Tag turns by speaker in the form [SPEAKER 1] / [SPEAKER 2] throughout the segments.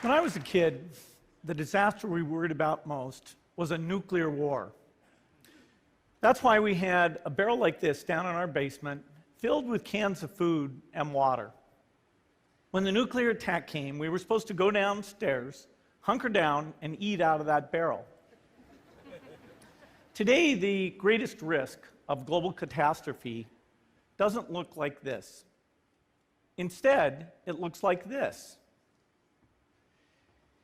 [SPEAKER 1] When I was a kid, the disaster we worried about most was a nuclear war. That's why we had a barrel like this down in our basement, filled with cans of food and water. When the nuclear attack came, we were supposed to go downstairs, hunker down, and eat out of that barrel. Today, the greatest risk of global catastrophe doesn't look like this. Instead, it looks like this.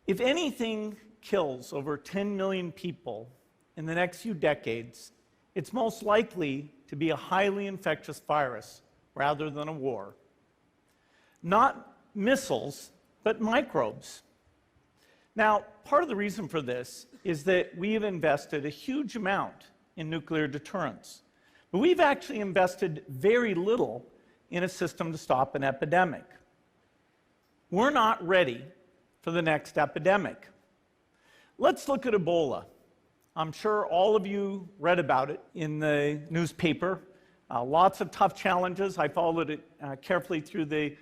[SPEAKER 1] If anything kills over 10 million people in the next few decades, it's most likely to be a highly infectious virus rather than a war. Not missiles, but microbes. Now, part of the reason for this is that we have invested a huge amount in nuclear deterrence, but we've actually invested very little in a system to stop an epidemic. We're not ready for the next epidemic. Let's look at Ebola. I'm sure all of you read about it in the newspaper. Lots of tough challenges. I followed it carefully through the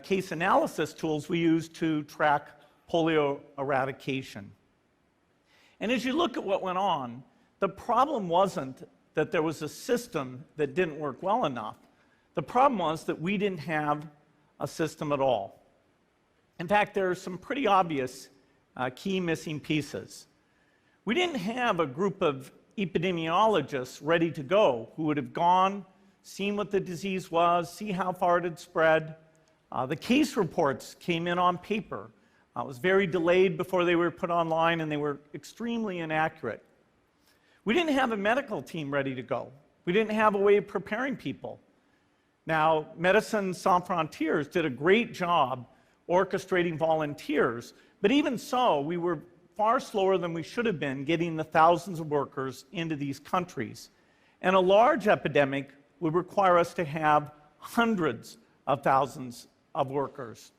[SPEAKER 1] case analysis tools we use to track polio eradication. And as you look at what went on, the problem wasn't that there was a system that didn't work well enough. The problem was that we didn't have a system at all. In fact, there are some pretty obvious key missing pieces. We didn't have a group of epidemiologists ready to go who would have gone, seen what the disease was, see how far it had spread. The case reports came in on paper. It was very delayed before they were put online, and they were extremely inaccurate. We didn't have a medical team ready to go. We didn't have a way of preparing people. Now, Médecins Sans Frontières did a great job orchestrating volunteers, but even so, we were far slower than we should have been getting the thousands of workers into these countries. And a large epidemic would require us to have hundreds of thousands of workers.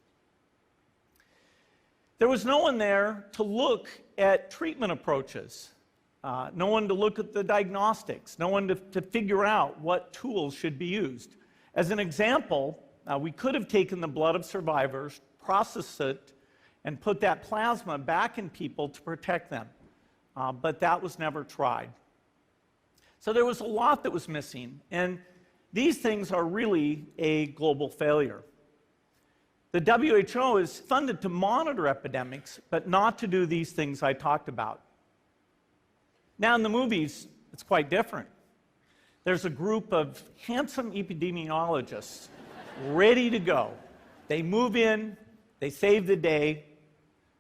[SPEAKER 1] There was no one there to look at treatment approaches, no one to look at the diagnostics, no one to figure out what tools should be used. As an example, we could have taken the blood of survivors, processed it, and put that plasma back in people to protect them. But that was never tried. So there was a lot that was missing, and these things are really a global failure. The WHO is funded to monitor epidemics, but not to do these things I talked about. Now in the movies, it's quite different. There's a group of handsome epidemiologists ready to go. They move in, they save the day,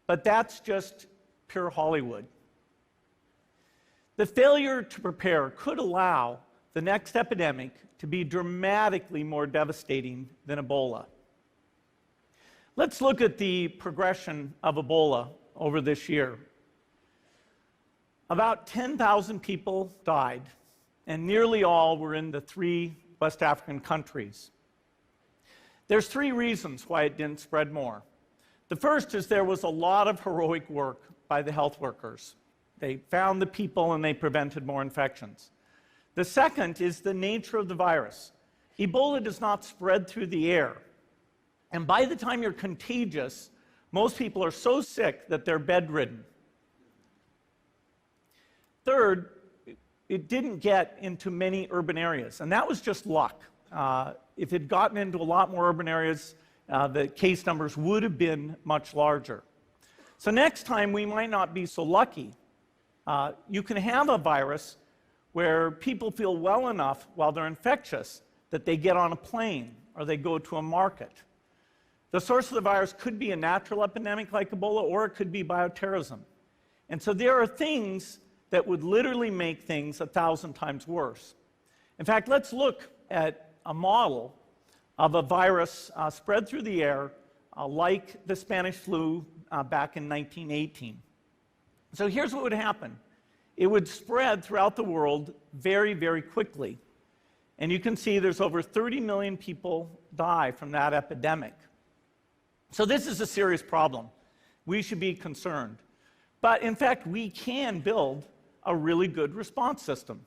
[SPEAKER 1] but that's just pure Hollywood. The failure to prepare could allow the next epidemic to be dramatically more devastating than Ebola. Let's look at the progression of Ebola over this year. About 10,000 people died, and nearly all were in the 3 West African countries. There's 3 reasons why it didn't spread more. The first is there was a lot of heroic work by the health workers. They found the people and they prevented more infections. The second is the nature of the virus. Ebola does not spread through the air. And by the time you're contagious, most people are so sick that they're bedridden. Third, it didn't get into many urban areas, and that was just luck. If it had gotten into a lot more urban areas, the case numbers would have been much larger. So next time, we might not be so lucky. You can have a virus where people feel well enough while they're infectious that they get on a plane or they go to a market. The source of the virus could be a natural epidemic like Ebola, or it could be bioterrorism. And so there are things that would literally make things 1,000 times worse. In fact, let's look at a model of a virus spread through the air like the Spanish flu back in 1918. So here's what would happen. It would spread throughout the world very, very quickly. And you can see there's over 30 million people die from that epidemic. So this is a serious problem. We should be concerned. But in fact, we can build a really good response system.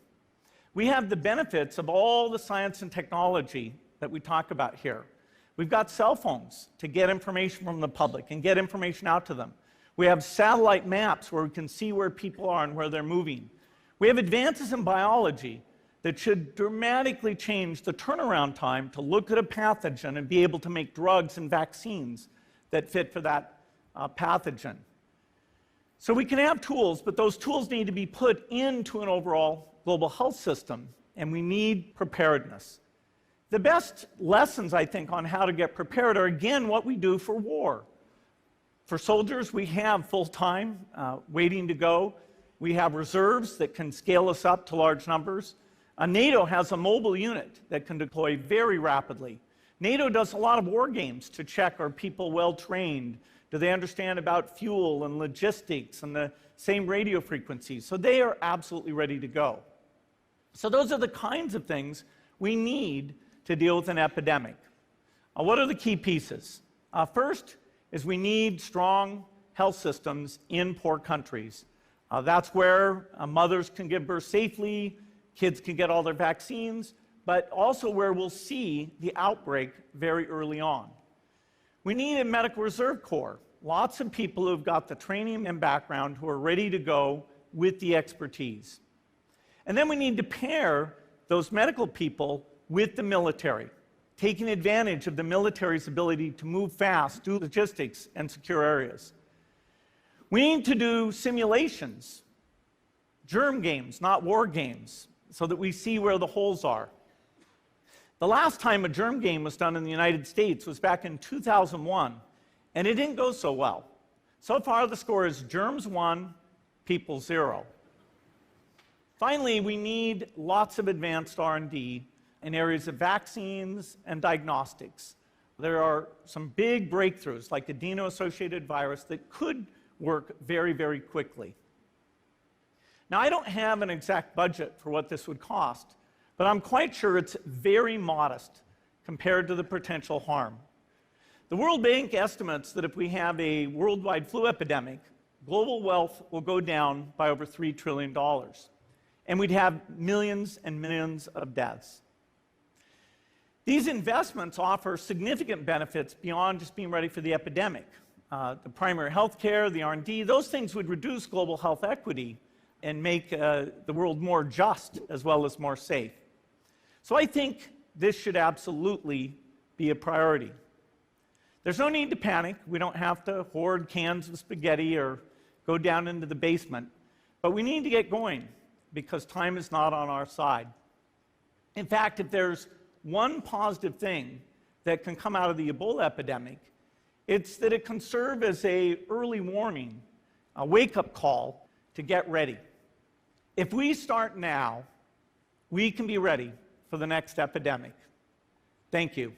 [SPEAKER 1] We have the benefits of all the science and technology that we talk about here. We've got cell phones to get information from the public and get information out to them. We have satellite maps where we can see where people are and where they're moving. We have advances in biology that should dramatically change the turnaround time to look at a pathogen and be able to make drugs and vaccines that fit for that pathogen. So we can have tools, but those tools need to be put into an overall global health system, and we need preparedness. The best lessons, I think, on how to get prepared are, again, what we do for war. For soldiers, we have full-time waiting to go. We have reserves that can scale us up to large numbers. NATO has a mobile unit that can deploy very rapidly. NATO does a lot of war games to check, are people well-trained? Do they understand about fuel and logistics and the same radio frequencies? So they are absolutely ready to go. So those are the kinds of things we need to deal with an epidemic. What are the key pieces? First is we need strong health systems in poor countries. That's where mothers can give birth safely, kids can get all their vaccines, but also where we'll see the outbreak very early on. We need a medical reserve corps, lots of people who've got the training and background who are ready to go with the expertise. And then we need to pair those medical people with the military, taking advantage of the military's ability to move fast, do logistics, and secure areas. We need to do simulations, germ games, not war games, so that we see where the holes are. The last time a germ game was done in the United States was back in 2001, and it didn't go so well. So far, the score is germs 1, people 0. Finally, we need lots of advanced R&D in areas of vaccines and diagnostics. There are some big breakthroughs, like adeno-associated virus, that could work very, very quickly. Now, I don't have an exact budget for what this would cost, but I'm quite sure it's very modest compared to the potential harm. The World Bank estimates that if we have a worldwide flu epidemic, global wealth will go down by over $3 trillion, and we'd have millions and millions of deaths. These investments offer significant benefits beyond just being ready for the epidemic. The primary health care, the R&D, those things would reduce global health equity and make the world more just as well as more safe. So I think this should absolutely be a priority. There's no need to panic. We don't have to hoard cans of spaghetti or go down into the basement. But we need to get going because time is not on our side. In fact, if there's one positive thing that can come out of the Ebola epidemic, it's that it can serve as an early warning, a wake-up call to get ready. If we start now, we can be ready for the next epidemic. Thank you.